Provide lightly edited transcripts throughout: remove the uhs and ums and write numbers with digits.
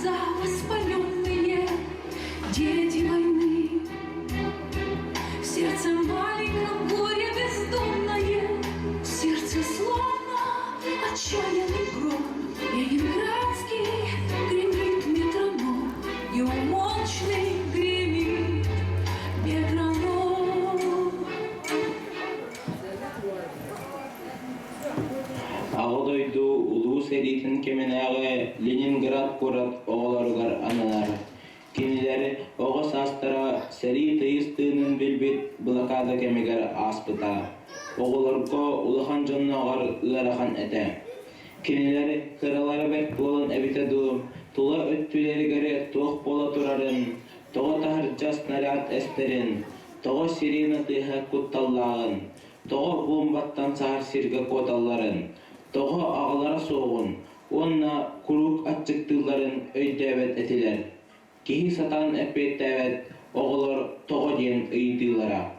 глаза воспаленные, дети войны. В сердце маленьком горе бездомное, в сердце словно отчаянный гром. Ленинградский гремит метроном, неумолчный гремит метроном. Ағыдойду улуу серитин кеменағы Ленинград город оғыларығар ананар. Кенелері оғы састыра сери тыйыстыынын билбит блокада кемегер аспыта. Оғыларго улахан жоннағар ыларахан әті. Кенелері кыралары бәк болын әбітеду, тула өттілерігері тоқ бола турарын, тоғы тахыр жас снаряд әстерін, тоғы сирена тыйха күтталлағын, тоғы бомбаттан сағар сирге кодалларын, тоғы ағылара соғын, онна күрік атчықтыларын өйдәвет әтілер. Кихи сатан әппеттәвет, оғылар тоғы ден өйділара.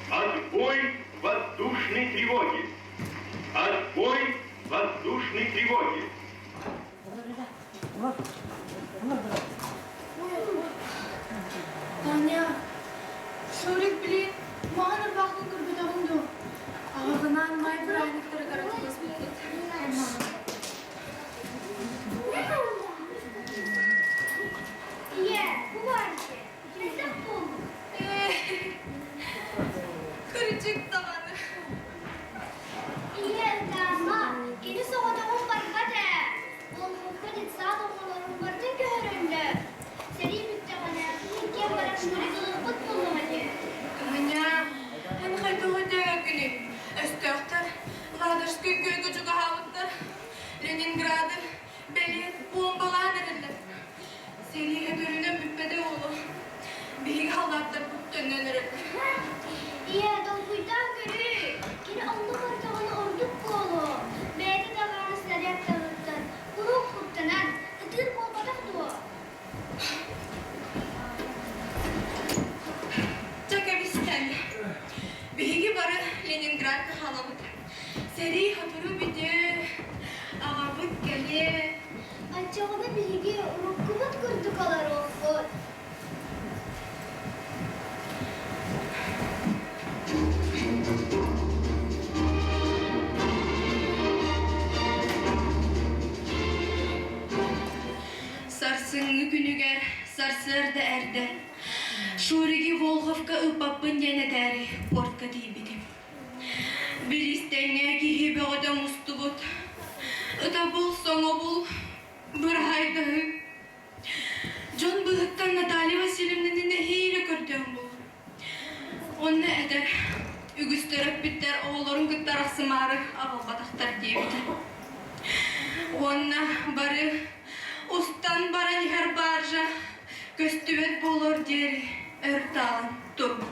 Отбой воздушной тревоги! Отбой воздушной тревоги! Таня, Шурик билет, маған бақтың көрбет ағынды. Ағығынан май бір айнықтары қаратылыз бекет. Bu var ki. Neden bu? Kırıcık tavanı. İyi ama yeni soğuduğum barikade. Onun kredit sağlamaların vardın göründü. Seri müttebane. İlke varan şurada futbolamadı. Таня, ben hayduğu dögünü. Östöktür, Ладожский gögücü kahavuttır. Leningrad'ı belli bombalar verirler. Seriye görünen müppede oğlu. Bir halatlar bütünden verirler. İyi adam kuydan görü. Yine Allah vartağını orduk kolu. Beyde dağlarını sarıyak dağıttır. Kuruk kurtanan. Hıdır olmadık dua. Çakabistan. Bihi barı Leningrad kahalavut. Seri hatırı bidi. Ağabık geli. Açığını bilgi rukubat kurduk alar olsun. Sarsıngı günüger, sarsırdı erdi. Şurigi Volhovka ıpapın yenederi, portka diyebidim. Bir istenge gihibe odam ustubut. Ita bul, sona bul, bir haydağı. John bıhıttan Natalya Vasilyevna'nın hile gördüğüm bul. Onu eder, ügüstörüp bitter oğulların gıttar asımarı ağıl bataktar diyebidim. Ona barı, ustan baran her barja, köstüvet bolor deri, örtağın durma.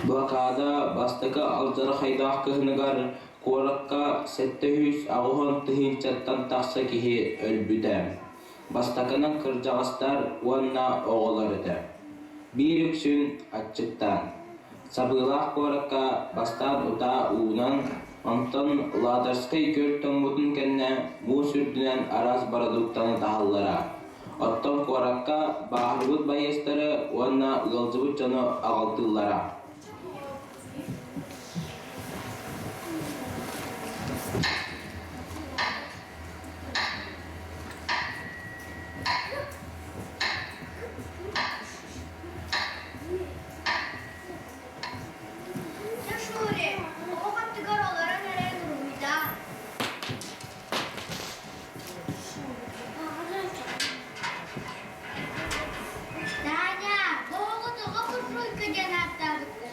Blokada bastıkı alcara haydaq kıhınıgar korakka 700 ağıhın tıhınçattan taqsa kihi ölbüdem. Bastakının kırcağıstar onna oğularıdı. Bir üksün açıktan. Sabılaq korakka bastan uta uğunan ontan Ladarskay körtön mutun kenne mu sürdünen araz baraduktanı tahallara. Ottan korakka bağırgut bayestары onna ılcıbıt canı ağaltıllara. Ya Şuri, o kattıgar olara nereye durumuydu? Таня, doğru da kapır fırkı cenaptadık.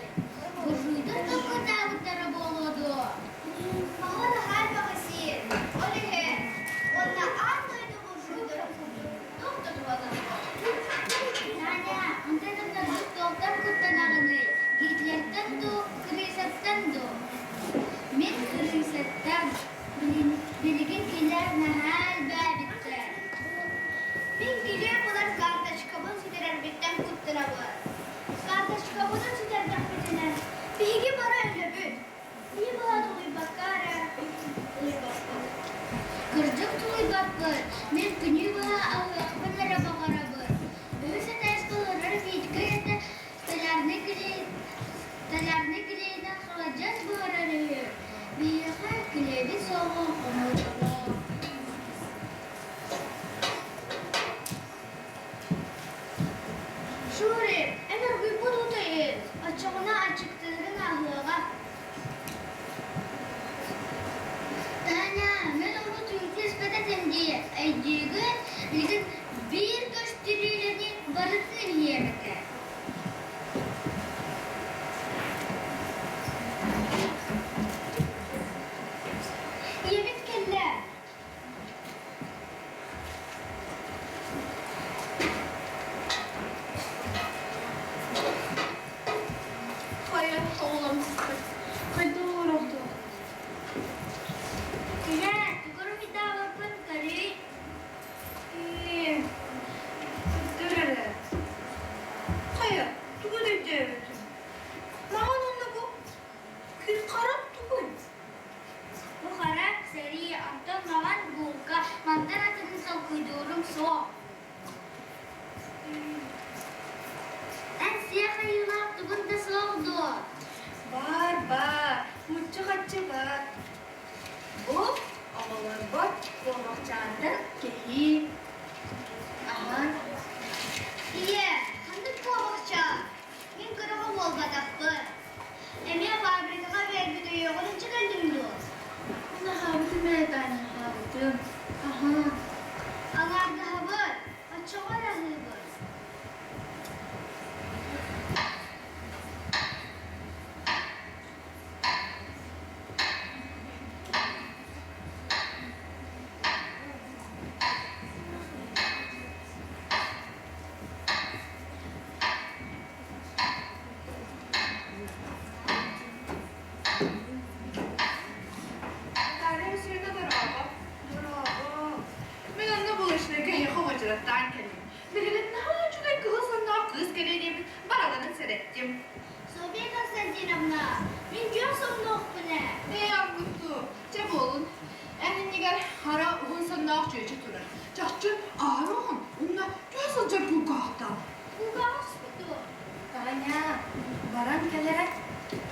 Ener uyku tutayız. Açığına açıktığın ahlığa. Tana, ben onu tüm tespit edin diye. Aycıgın, bir gösterilerini barıtın yiyemekte. Yemek kelle. Hayır, oğlum sıkı. Haydi oldu. Güzel, yukarı bir daha bakın karı. İyi. Dürere. Hayır, tuğu da devletim. Mağan onunla bu. Kır karap tuğu. Bu kara seri Anton Mavan Bulka mandaratını sal kuyduğum so. En siyah ayılar dubunda soğudu. Var. Muçuk açı var. Bu avalar bak. Bolakçanda kehi. Aha. İyi, handık kovakça. Min kırığı bolga tappı. Emiye fabrikama verdi diyor, onun çıkardım diyor. Ana havutu meydanı havutum. Aha. Ağardı havır, açığa rahıbır. Tarih sırada duraba. Ben onunla buluşlarken yakamacılıktan kendim. Birinin ne çok kılısından kız geleceğimi baralarını seyrettim. Sofiya Konstantinovna, min diyorsun nok bu ne? Ne yaptı? Çabuk olun. En nigar hara un sonuna çöçü durur. Çakçı ağrı on. Onunla göz olacak bu kahta. Bu gavuz kutu. Tanya, baran gelerek.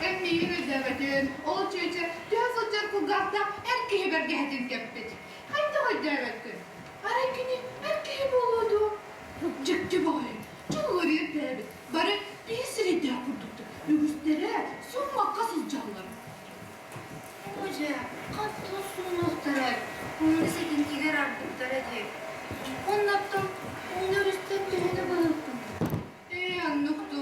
En büyük ödevetin. O çöçü göz olacak bu kahta erkeğe bir gehdin tepkit. Haydi ödevetin. Harekini erkeğe buludu. Çıktı bakayım. Çılgırıyor tabi. Bari bir sürü daha kurduktu. Üstlere son makkasız canlarım. Hoca, katlı sunu muhterem. Onu sekintiler artık derece. Anlattım. Onlar üstten birine bağlattım. Anlıktı.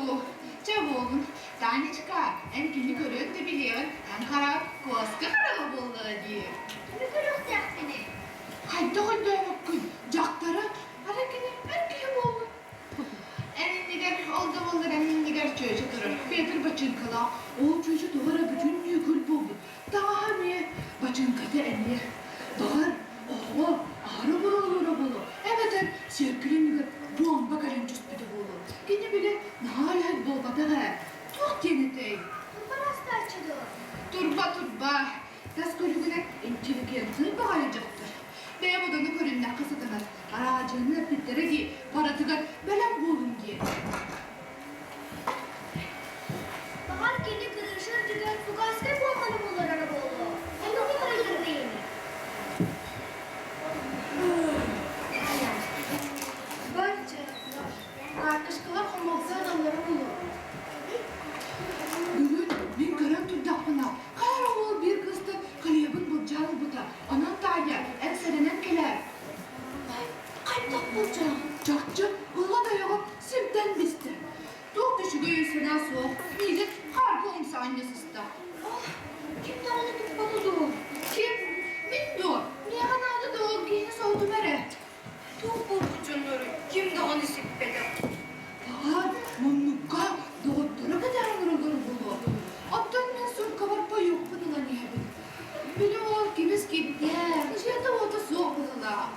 Çabuk olun. Tane çıkar. En kimi görüyor da biliyor. En harap koska harap oldu diye. Bir kırık tahtini. Haydi bakın. Caktarı hareketi erkeğe oldu. En nigar oldu olur. En nigar çocuk durur. Peter bacın kala. O çocuk duvara bütün yükül buldu. Daha ne? Bacın katı elli. Daha oğlu ağrı bulu. Evet, sevgili bu an bakalım cüspede bulu. Gene bile nalet bolgada ha. Tuh yenetey. Burası da açıdı. Turba. Tas kulübüne inteligentli bağlayacaktır. Benim odanı körünle kısıtınız. Aracını bittere ki paratıgar belem bulun diye. Bahar kendi kırışır diken fugaske bu hanım olur araba olur. Hem de bir kırılır değil mi? Bence kardeşkalar olmakta adamları bulur. Bugün bir karan turdakına karavol bir kızdı kaliyabın bulacağız bu da. Anan tayya ekserenen keler. Kayıptak bulacağım. Çakçı ıla da yok simden bisti. Doğuk düşü göğüsüne soğuk. Millet harbi olmasa annesi da. Kim de onu tutmadı? Kim? Bilmiyor. Niye kanadı da o giyini soldu mere? Çok korkucunları. Kim de onu sippedi? Bahar, munnukka doğutlara kadar vurulur bulu. Abdülmen sur kabarpa yok bununla niye? Biri ol kimiz gitti. İşte o da soğuk bununla.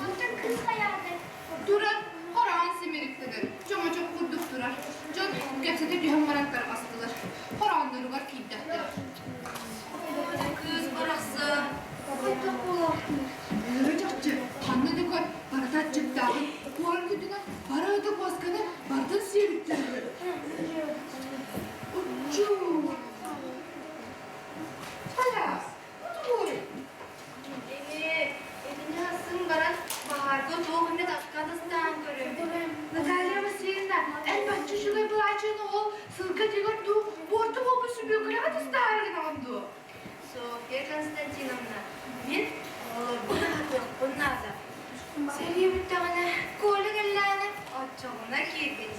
Antın kız hayatı. Duran, horan simiriklidir. Cama çok kurduk durar. Can getse de düğün varaklar astılar. Horanları var kiydi. açığını ol, sılka tigirdu, bortu olmuşu büyükleri tüstağırın andu. Sofya Konstantinovna, men buna bunlarda. Seviye bittağına, kola gellana, açığına kiygen.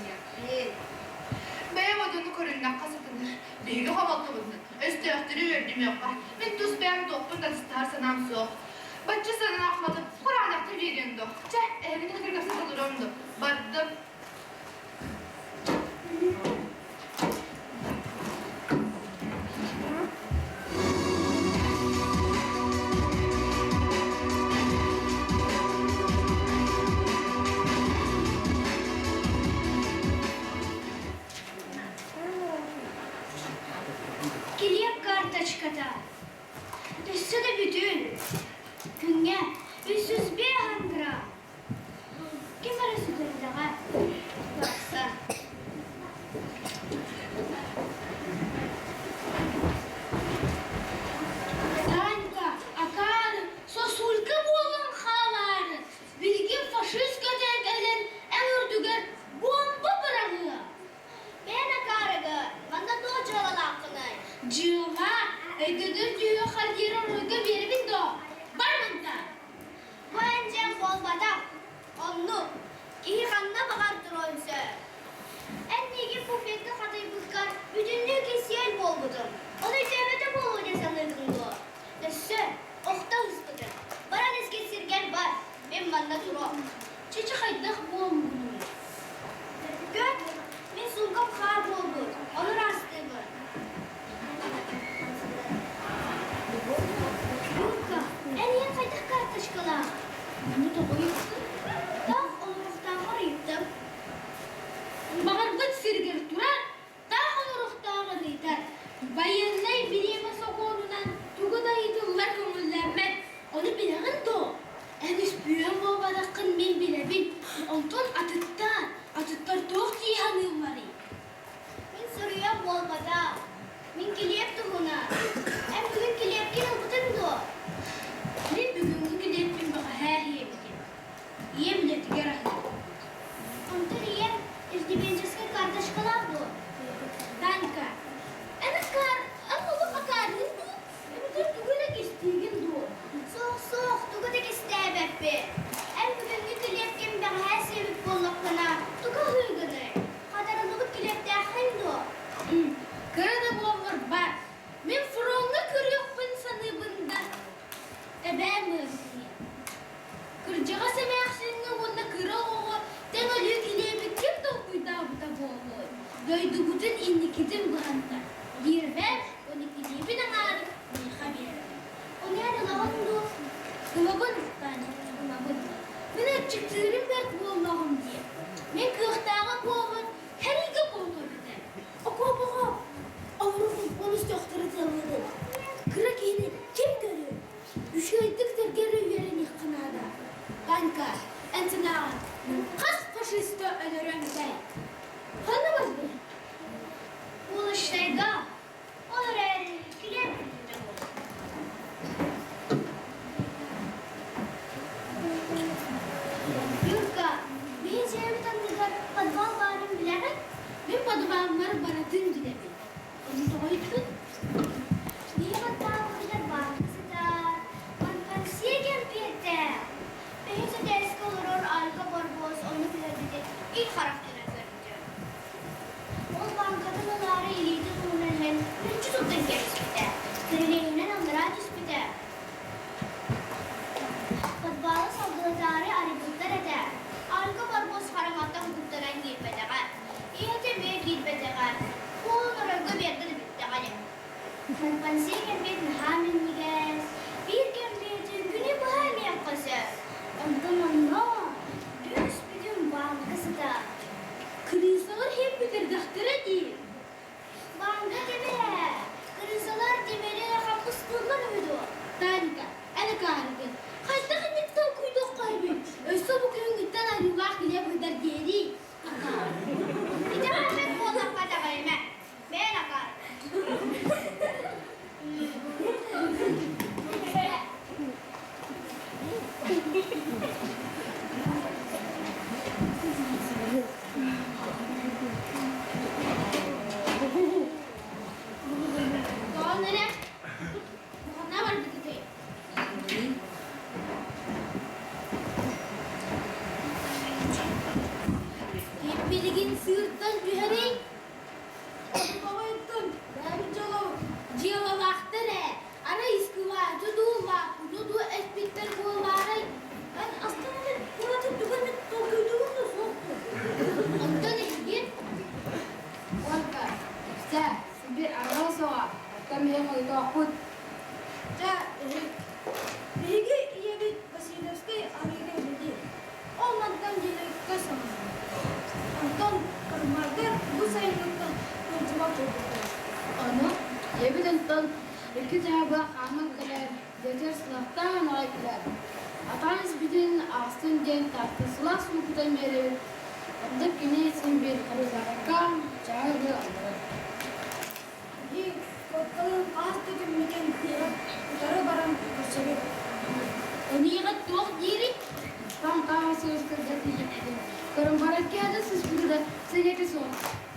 Benim adını korundan kasıtını, beygi havaltı bundan. Östüktürü verdim yok var. Ben tuz benim topun da tüstağır sanam soğuk. Bacı sanın akmadım, Kur'anakta veriyordu. Evine kırgırsız olurumdu. Bardım. Kiliyap kartaçkada. Düşse de bütün. Künge, 301 handıra. Kim arası dönüldüğü? Baksa. Tanka, akar, sosulka bolun havarı. Bilgin faşist götürgelen en ördüger bomba bırakıyor. Ben akarıgı, bana da çalan hakkını. Cıva, ödüdür diyor haldirin rügü biri bindo. Barmın da. Bu encem olmadan, onu, iyi kanına bakardır oysa. En negi bu fetli hatayı bıskar, bütünlüğü kesiyel bol budum. Onu devlete bol hoca sanırdın bu. Neyse, okta hıskıdır. Bana nesketsirgen var, ben bana duru. Çeçi haydak bol mu bunu? Gök, ben sulkam kar bol bud, onu rastı bu. Yurka, en iyi kaydak kartaşkala. Bunu da koyuyorsun. Dağ oluruktan arayıptım. Bağırbıt sirgir durar, dağ oluruktan arayıptım. Bayanlay bilime sokuğundan tuğda yıtıllar kömüllenmek. Onu bileğin doğ. En üst büyüğün babadakın men bilebil. Ondan atıttar toğ cihanım var. Min soruyan bolmada. Min kiliyep tuğuna. En bugün kiliyep gel olmadın doğ. Min bugün kiliyep bin baka her yiyebilirim. Yiyebilirim gerek. Ondan yiyem, izdibenceske kardeş kalan bu. Danka. Ama bu akarın bu. Bütün tuğunak istiğin bu. Soğuk, tuğunak isteyebep be. En bugün kiliyep kim baka her sevip bollakına. Tuğu hırgını. Kadarılık kiliyep derken bu. Karada boğulur var. Men fırınla kırıyokpun sanıbında. Ben mi? Kırcağa semeğsinle onunla kıra oğu. Temel kiliyep kim de kuyda bu da boğulur. Döydü bütün indikidim bu hanta. Bir ver, onu kiliyepin ağrı. Bir haber. O nerede lağındı? Kılabın. Kılabın. Ben açıktırım ben bu Allah'ım diye. Men kıhtağa boğulur. Her iki boğulur bir de. O kobuğu. Avrupa'nın polis doktoru tanıdı. Kırak yeni kim görüyor? Üşüydüktir geri verin yıkınada. Banka, entinağın. Kas faşisti ölürüm ben. Hanımız mı? Bu şeyda. Olur el. Kilep. Yurka, bir şeyimi tanıdılar. Padval varım bilemem. Ben padvalları baratın gidelim. Onu doydun. Niye padvalları bankası da? Bankasıya gelmeyette. Beyse desk olur, arka barboz, onu bilebilir. İlk karakteri göreceğim. O bankadan onları iliydi bunun hem üçü tutun geçti. Kırılığından onlara cispide. Padvalı saldırıları arıbıklar eder. Arka barboz haramatta hukuktaran girmediler. İHTM'ye girmediler. Bu onlara göberdi bitti hali. Pansiye gelmedi hamiliniz. Bir gelmedi günü bu hali yapması. Ondan anla. Düz bütün bankası da. Krizalar hep bir dahtara değil. Banka deme. Krizalar demeli kapısından uydu. Danka, ele kargın. Kaçta kanıktan kuyduk kalbim. Oysa bu köyün gitten ayrılmak bile kadar geri. Akar. İdemem ben bu odaklarda kayma. Ben akar. Kırıktan güheri. Babamdan ben çok cihalaktır. Ara iskıva, tuduğuma, tuduğu esbitler kuvaray. Ben aslında burada duvarı dokuduğumu soktum. Ondan ilgin. Olga, sen bir ara soğa. Kami yang itu aku. Ya, bilgi iya bir vasileske arayla bilgi. Olmadan jelek kasam. Ondan kırmadır bu sayılıktan cevap oldu. Onu, ya bir tentang iki cevabı kaman keler, jejer selatan olay keler. Atanız bidin astın jen tartı selas mukutan beri. Untuk kini sembir kerjakan cahaya alır. İyi, bakalım hastaki miden diye utara baran başarı. Onu yıkat tuğuk diri. Tam kahvesi üstünde diyecektim. Karım barat geldi siz burada seyirci son.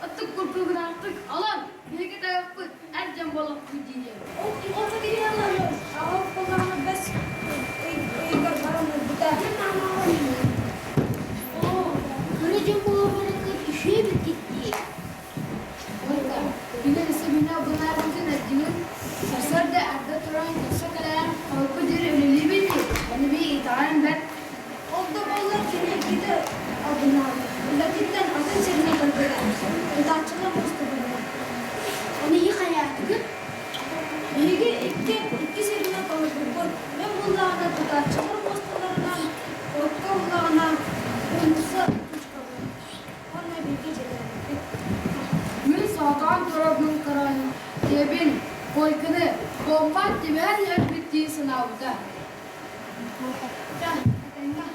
Atık kurtulun artık alan. Bir kita yapıp erken balık bu diye. O gidiyorlar. Ağır kulağına bes. Uygar baran buta. Oo, kırıcı kuğalarına işe bitti. Olga, bila sebina benar mungkin adjun. Sasar da ada turang dosa kalian. Aku jadi lebih lebih. Ini bi itaran bet. Oldu bollar kine gidi adınar. Lakinden adın serine kaldılar. Udaçına bastı bunu. Onu yıkayadık. İki serine kaldık. Ben bunlarla udaçına bastılarına. Otka bunlarına. Onsa ona bir geceler. Min sakan turabın karayın. Debin koykını bombat diber yer bitti sınavda. Ya, tengah.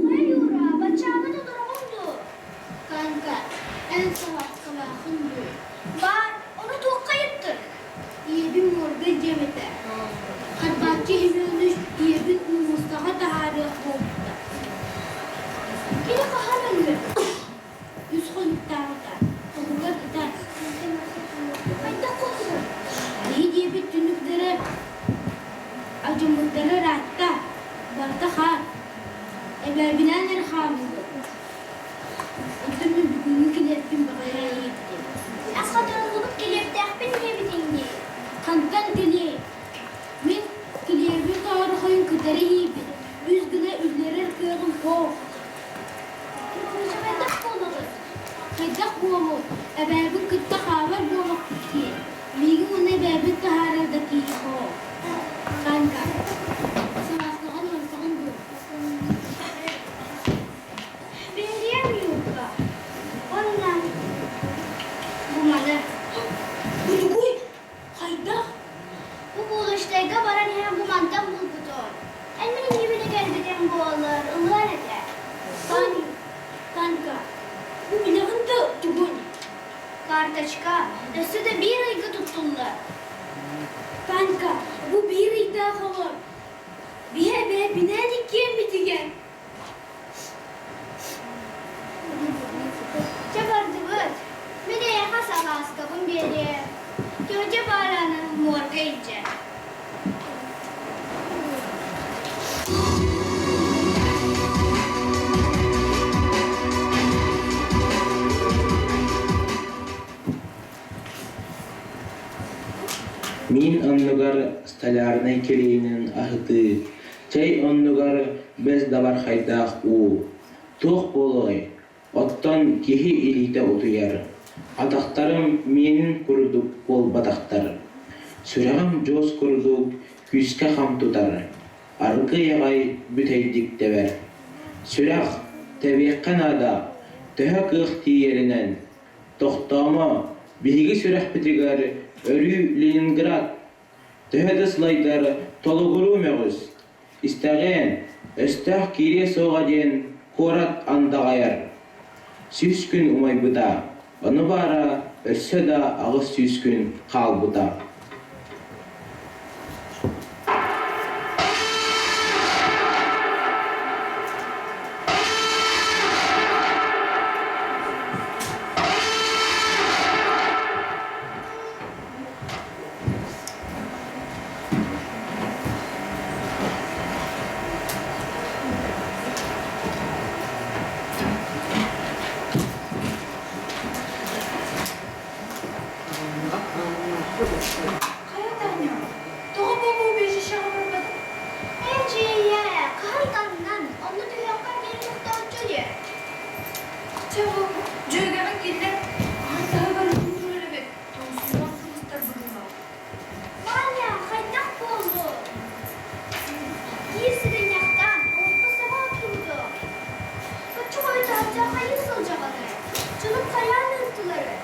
Hayura, bacağıma da durumdu. Kanka, en salak salakındı. Var, onu çok kayıptır. Diye bir morga cemete. Hatbakçı hemiyonmuş diye bir Mustafa Daharı oldu. Yine kaharanlı. Yüz koyup dağıta. Okullar gider. Hayda koysun. İyi diye bir tünüklere acımlıklara rahatta. Barda har. Evler bilenler hamile. Ödümün bir günü kilerpin bakaya yetti. Askadan olup kilerpte akbin yebitingi. Kantan kili. Min kilerpin tarihayın kıtarı yibi. Yüz güne üllerer kıyağın hoğ. Haydak olmalı. Haydak olmalı. Ebebin kıtta haber boğmak bitti. Bilgin onu ebebin taharadaki hoğ. Kanka. Sabahlığa dönsen bu. Beğenmiyorum da. Ondan. Bu mana. Bu hayda. Bu buluştayga baran hem bu mantan bulgudur. Elmenin gibi de gelbeden bu olur. Ular eder. Kanka. Bu bilağın da tugun. Kartaşka. Nasıl da bir ayga tuttular. Kanka. Bu bir ayda hava. Bir ebe binedik yemitigen. Çabardıbız. Bir de yaka sabaskabın beri. Göce bağlanın morga ince. Min onnugar stalarnay kirinin ahıtı. Çay onnugar bez dabar haydaq u. Tuğ boloy. Ottan kihi ilite otuyar. Adaktarım menin kurduk bol badaktar. Sürağım joz kurduk küske ham tutar. Argı yagay büteydik dever. Sürağ tebiqkan ada. Töhö kığıhtı yerinden. Tohtama bilgi sürah bitigar örü Leningrad. Töhö dıslaydar toluguru meğüz. Истәген, өстәх кире соға ден корат андағайар. Сүз күн умай бұта, оны бара өссө да ағыз сүз күн қал бұта. Каятаня, тоғы болу бежі шағырды. Әжейе, қайтаннан, оны түйаққа келмекті өтчөде. Чего? Жөйгенің келді. Антағы бір күн бет. Тоңсуған кырыстар бұдыңға. Маня, қайтақ болды. Есігін яқтан, орпасыға тұрды. Күтчі қойды атя қайы сылжағаны. Чынып қаян ұстылары.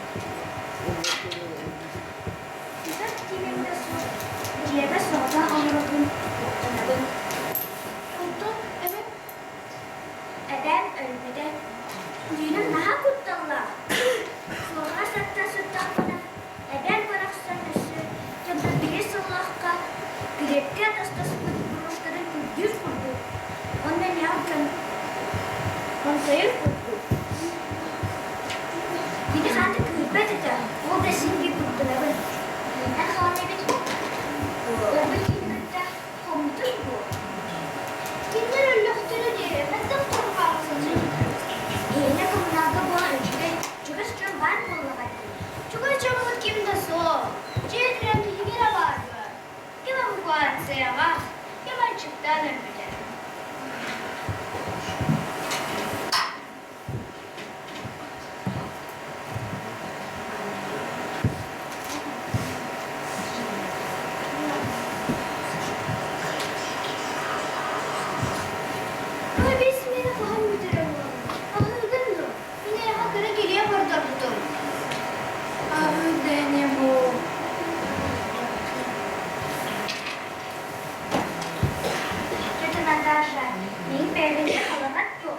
Күзет кемеңді сұр. Жебе соғда ауырығын. Оқтанабын. Олтон, әбен, Әбән өлмеді. Дүйінің наға құтталла. Соға сатта сұттақпына. Әбән барақсан өсі. Жамда бірі сыллаққа. Грекке тастаспын бұрыштарын күрдір құрды. Ондан яғын. Онсайыр құрды. Бені қанды көрбәді да. Ол да сенге құттылабын. Ән қалан әбет. Өрбі кенімді қомдыр бұл. Киндер өллөктөрү де, мәттен қорғағысың. Эйне коммуналга болан өчүгай, чугас жөн бар боллагай. Чугай чоңут кимде со, жетирем тигере барды. Кем эвакуацияга, кем ачыктан өлмүдө. Ой, бес мені қоған өтірі болу. Ағылдың ду, мені яғақыры келе барда бұдым. Ağırda ne bu? Götün andaşa, neyin beylerinde kalamat bu.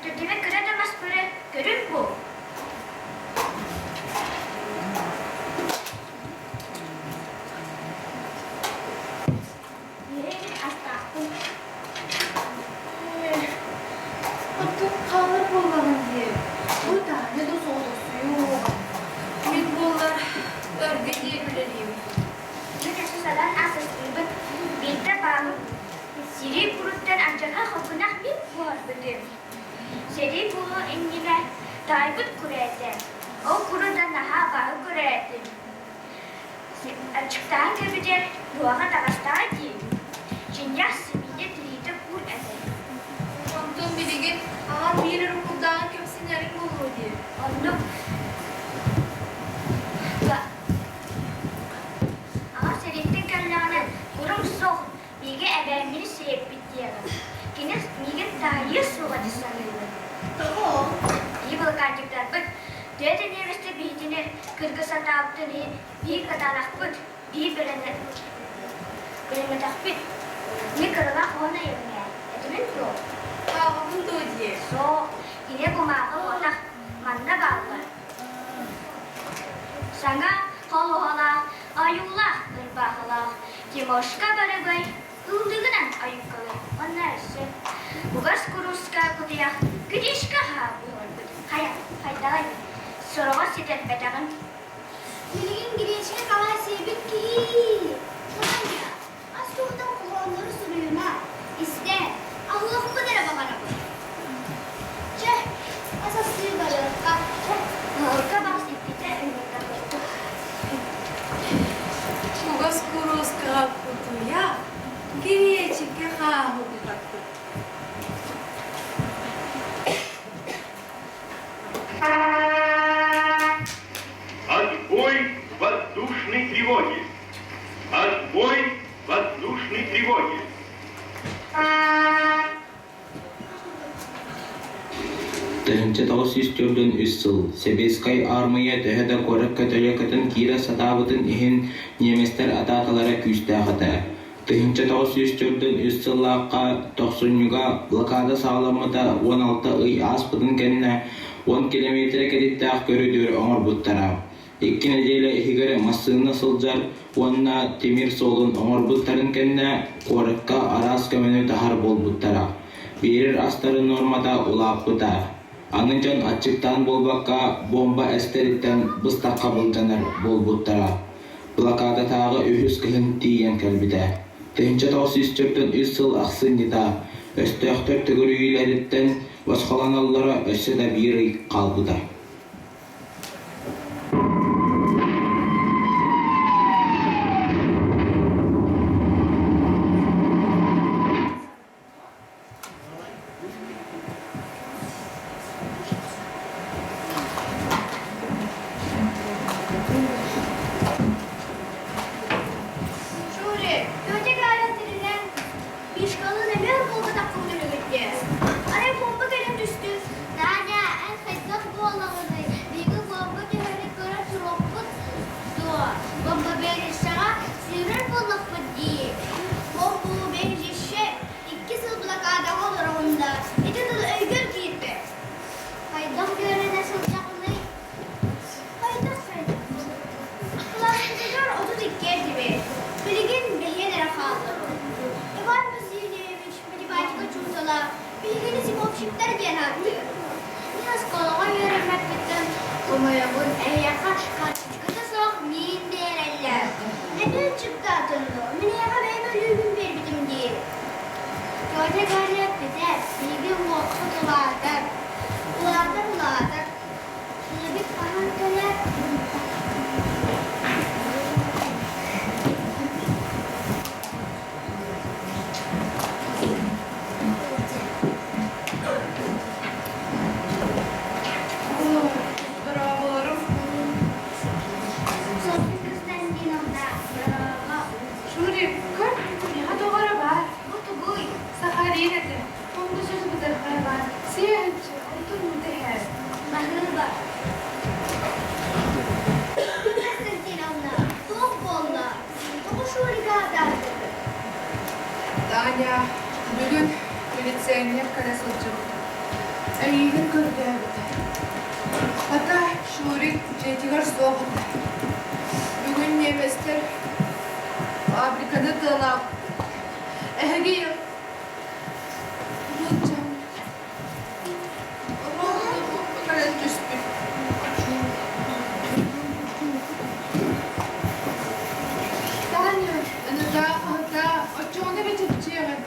Götüme göre demez böyle, görün bu. Yüreğin astağın. Отын қалыр болғанын де. Бұта, не де соғысы yok. Мен болар өрге де білерім. Götü susadan asıslıyıbın, bir de bağlı. Siri kuruttan ancağa xokunaq bir var bıdım. Siri bunu ingine taybıt kuraydı. O kurudan daha bağı kuraydı. Açıktan göbüde duağa dağıstaydı. Cinyah simide diriydi kur eder. Ondan bilgin, ağam bir rukuldan kimsinlerin olur diye. Onu ama seninle kellana kurum soğuk bilgi ebemini sevip bittiğini. Kines bilgi dahi soğuk sanırım. Tamam. İyi balkancıklar bıt. Dede neveste bildiğini kırgısa taptığını bir katalak bıt. Bir bilene takbit. Bir kırılak ona yerine. Edimin yok. Ağamın da diye. So, yine bu mağı ona manna bağlı. Sana holo ayulah berbahla. Timoşka barabay, hıldığınan ayukalı. Onlar ise bugas kuruska kudiya, gidişka ha bu. Hayat, haydalar. Sorova sitet bedağın. Bilgin girişine kalan sebep ki. Manya, az tuhtan kulağları sürüyüne. İste, Allah'ın kadere bakana bu. Ceh, asaslı balıkka. Halka bahsettiğinde önünde buldu. Бугас куруска кутуя, гиречики хаху битаку. Отбой воздушной тревоги! Отбой воздушной тревоги! Тыһынча 904-дөн 3 сыл Себескай армия төһөдө корак көтөлөкөтөн кира сатабытын иһин неместер атааталара күстääхата. Тыһынча тоҕус сүүстүрдүн үс сыллаакка тохсунньуга блокада саҕаламмыта 16 ый ааспытын кэннэ 10 километре кэдиттээх көрүдүөр оҥорбуттара. 2 неделя иһигэр массыына сылдьар уонна Тимир солун оҥорбуттарын кэннэ куоракка араас көмөнү тахар болбуттара. Биирер астарын нормата улааппыта. Анын ачыктан болбакка бомба эстериттен быстакка былдьанар болбуттара. Блокада тағы үхіс кыһын тиийэн кэлбитэ. Тыһынча тоҕус сүүстүрдүн үс сыл ахсыннита. Өстөөхтөр төгөрүйлэриттен восхоланаллара өссө да биир ый калбыта. Şöyle, önce gayretlerinden bir şkalı neler bomba takımını gitti. Araya bomba gelip düştü. Daha en fazla bu olanı. Bir gün bomba gelip göre trompet doğa. Bomba verişe sinir bulmak mı diye. Bomba verişe 2 yıl blokada olur onda. İki yıl ögür gibi. Haydan göre nasıl yapılır? Haydan saydı. Kulağımızda 32 gibi. Bilgin behenere kaldı. Evan müziğiymiş, matematik çocuklar. Bilginiz imopşipler geneldi. Biraz kolay öğrenmek bittim. Umarımın en yakın çıkıda sok min değerler. Neden çıktı atıldı? Mineyaka benim ölümüm bir bitim değil. Göze gayret biter. Bilgin vakıt ulardır. Ulardır. Bir karanteler. Bravolarım. Sofya Konstantinovna, bravo. Şuri, kır. Niha doğru var. Bu tuguy. Saharin eti. Onda sözü bu tarafa var. Siyahçı, otur muhteher. Merhaba. Konstantinovna, soğuk bolla. Topu şuri kadar. Таня, бүгін милиционер карасылчы. Әйігін көрді әбіті. Ата Шурик жетігір соғыды. Бүгін неместер фабриканы тылап. Әге ел. Бұлчам. Роғды бұл қарас түспек. Таня, ыныда, очоğunu bitireceğim.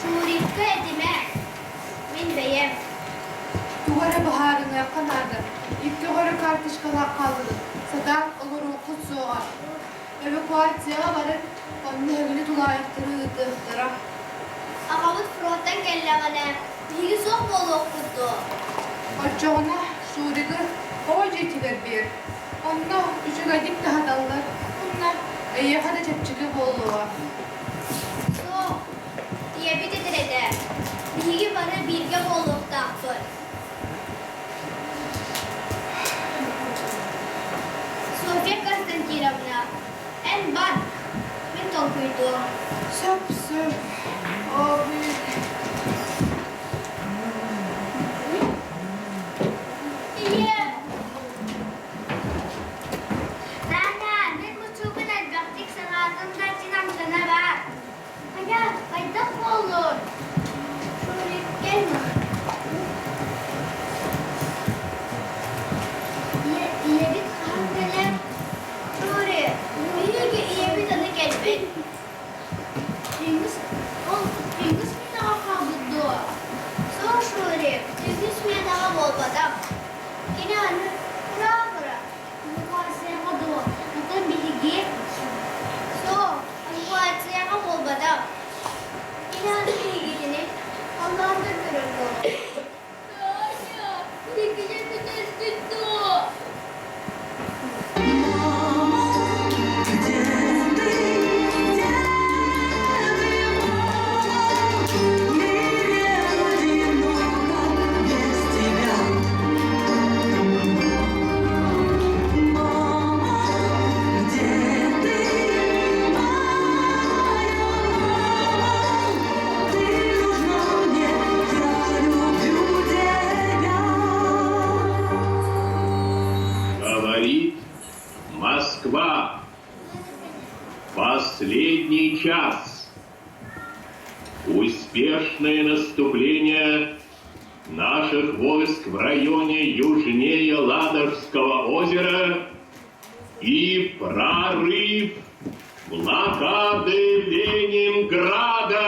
Şurikka edime. Min beyem. Duvara baharına yakınardı. İlk yukarı kartışkalar kaldı. Sadan olur okut soğar. Evakuasyaya varıp onun evini tulayıktırı. Akabut fronttan geldi bana. Bilgi soğuk bol okuttu. Açığına Şuri'yi hoca etiler bir. Onunla üçü gaydik daha dallar. Onlar yakada çepçili bolluğa. Soğuk. Diye bir titredi. Bilgi bana bilgi bolluk taktı. Sofya Konstantinovna. En bad. Min tolkuydu. Söp söp. Abi. İyi. Zaten bir buçuk kadar baktık sanatında cinamcana var. Hayat, fayda mı olur? Şöyle gelme. İyi bir kahveler. Şöyle, iyi bir tadı gelmek. Cengiz mi daha kaldı? Sonra şöyle, Cengiz mi daha bolmadı? Yine anne, bıra. Evakuasyaya kadar. Zaten bilgi. Evakuasyaya bolmadı. Yine anne bilgiini Allah'ın da görüldü. Успешное наступление наших войск в районе южнее Ладожского озера и прорыв блокады Ленинграда.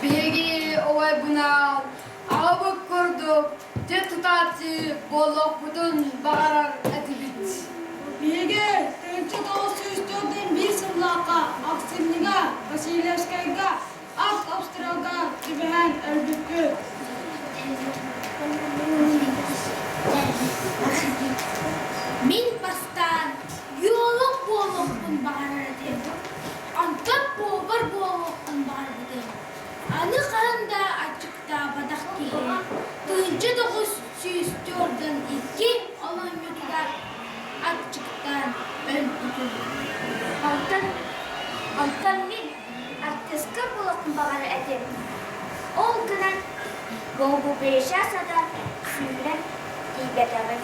Begi ovay bunal, ağabey kurduk, te tutati bolluk bütün bağırar etibit. Bege, tençe doğusu üstünden bir sımlaka, Aksimliga, Vasilevskayga, Avstralga, Tibehen, Öldükü. Min pastan, yoluk bollukun bağırar etibit. Antap boğur bollukun bağırar etibit. Anı karında açıkta badak ki, tığıncı dokuz süstürdün iki olan yutular açıktan ön tutuldu. Altan min artiska bulakın bağır edim. Ol günen boğu beşa sadar suyuren ibederin.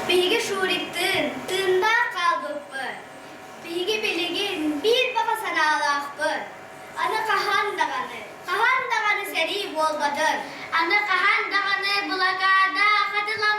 Bilgi şuriktin, tığında kaldıkpı. Bilgi biligin bir baba sana alakpı. Ana kahan dağını seri bolgadır. Ana kahan dağını bulakada katılan